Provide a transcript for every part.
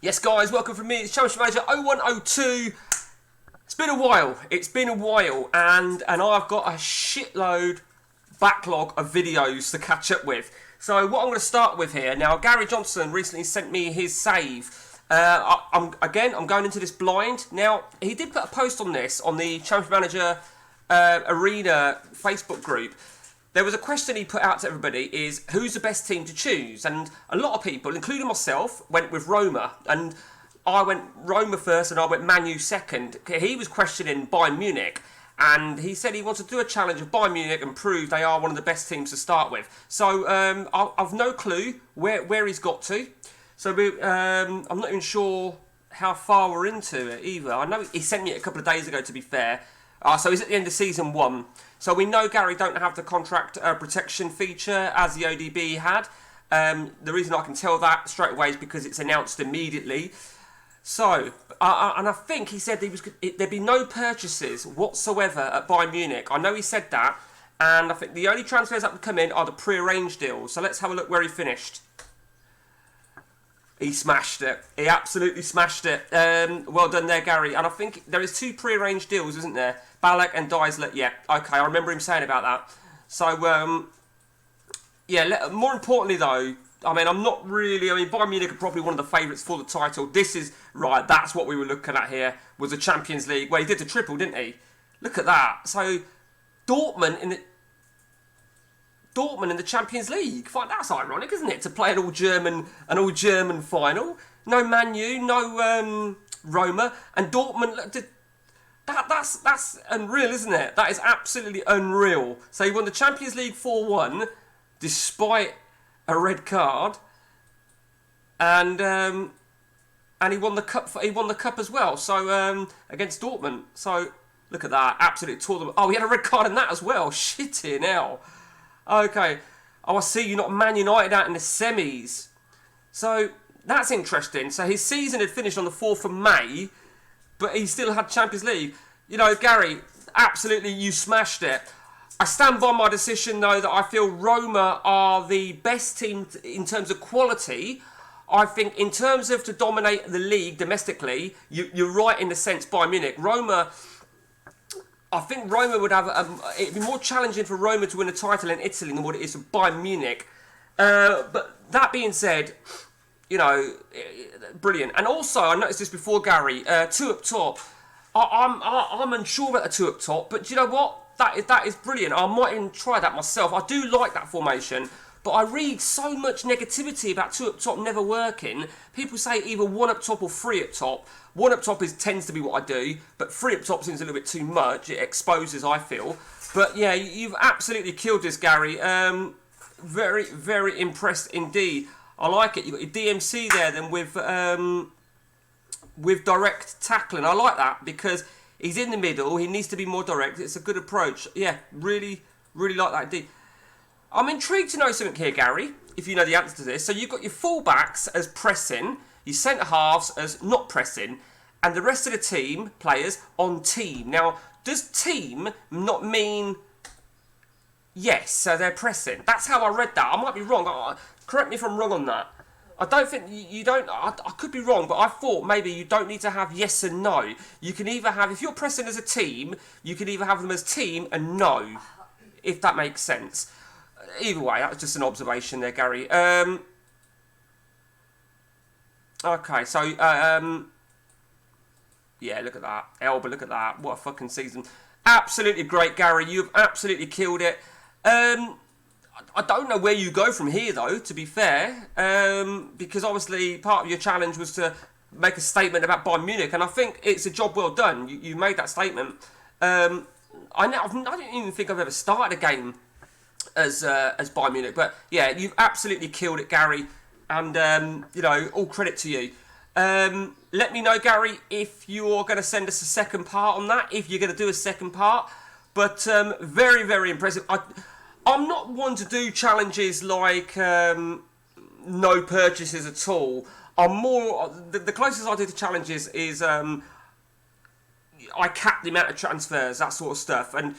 Yes, guys, welcome from me. It's Championship Manager 0102. It's been a while. And I've got a shitload backlog of videos to catch up with. So what I'm going to start with here now. Garry Johnston recently sent me his save. I'm going into this blind. Now he did put a post on this on the Championship Manager Arena Facebook group. There was a question he put out to everybody is, who's the best team to choose? And a lot of people, including myself, went with Roma. And I went Roma first and I went Man U second. He was questioning Bayern Munich. And he said he wants to do a challenge of Bayern Munich and prove they are one of the best teams to start with. So I've no clue where he's got to. So I'm not even sure how far we're into it either. I know he sent me it a couple of days ago, to be fair. So he's at the end of season 1. So we know Garry don't have the contract protection feature as the ODB had. The reason I can tell that straight away is because it's announced immediately. So, and I think he said there'd be no purchases whatsoever at Bayern Munich. I know he said that. And I think the only transfers that would come in are the pre-arranged deals. So let's have a look where he finished. He smashed it. He absolutely smashed it. Well done there, Garry. And I think there is 2 pre-arranged deals, isn't there? Ballack and Deisler. Yeah, okay, I remember him saying about that. So, yeah, more importantly, though, Bayern Munich are probably one of the favourites for the title. This is, right, that's what we were looking at here, was the Champions League. Well, he did the triple, didn't he? Look at that. So, Dortmund in the Champions League. Fine, that's ironic, isn't it? To play an all German final. No Man U, no Roma, and Dortmund. That's unreal, isn't it? That is absolutely unreal. So he won the Champions League 4-1, despite a red card, and he won the cup. He won the cup as well. So against Dortmund. So look at that, absolutely tore them. Oh, he had a red card in that as well. Shit here now. Okay. Oh, I see you knocked Man United out in the semis. So that's interesting. So his season had finished on the 4th of May, but he still had Champions League. You know, Garry, absolutely, you smashed it. I stand by my decision, though, that I feel Roma are the best team in terms of quality. I think in terms of to dominate the league domestically, you're right in the sense Bayern Munich. I think Roma would have... it'd be more challenging for Roma to win a title in Italy than what it is for Bayern Munich. But that being said, you know, brilliant. And also, I noticed this before, Garry, 2 up top. I'm unsure about the 2 up top, but do you know what? That is brilliant. I might even try that myself. I do like that formation, but I read so much negativity about 2 up top never working. People say either 1 up top or 3 up top. 1 up top tends to be what I do, but 3 up top seems a little bit too much. It exposes, I feel. But yeah, you've absolutely killed this, Garry. Very, very impressed indeed. I like it. You've got your DMC there then with direct tackling. I like that because he's in the middle. He needs to be more direct. It's a good approach. Yeah, really, really like that indeed. I'm intrigued to know something here, Garry, if you know the answer to this. So you've got your full-backs as pressing, your centre-halves as not pressing, and the rest of the team, players, on team. Now, does team not mean yes, so they're pressing? That's how I read that. I might be wrong. Correct me if I'm wrong on that. I don't think you don't. I could be wrong, but I thought maybe you don't need to have yes and no. You can either have, if you're pressing as a team, you can either have them as team and no, if that makes sense. Either way, that was just an observation there, Garry. Okay, so yeah, look at that, Elba. Look at that. What a fucking season! Absolutely great, Garry. You've absolutely killed it. I don't know where you go from here, though, to be fair, because obviously part of your challenge was to make a statement about Bayern Munich, and I think it's a job well done. You made that statement. I don't even think I've ever started a game as Bayern Munich, but yeah, you've absolutely killed it, Garry, and you know, all credit to you. Let me know, Garry, if you're going to send us a second part on that, if you're going to do a second part, but very, very impressive. I'm not one to do challenges like no purchases at all. I'm more... The closest I do to challenges is I cap the amount of transfers, that sort of stuff. And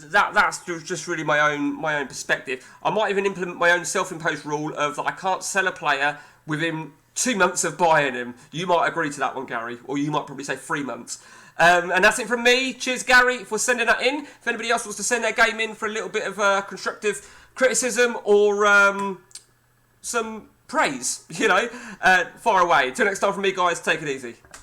that's just really my own perspective. I might even implement my own self-imposed rule of that I can't sell a player within 2 months of buying him. You might agree to that one, Gary, or you might probably say 3 months. And that's it from me. Cheers, Gary, for sending that in. If anybody else wants to send their game in for a little bit of constructive criticism or some praise, far away. Until next time from me, guys, take it easy.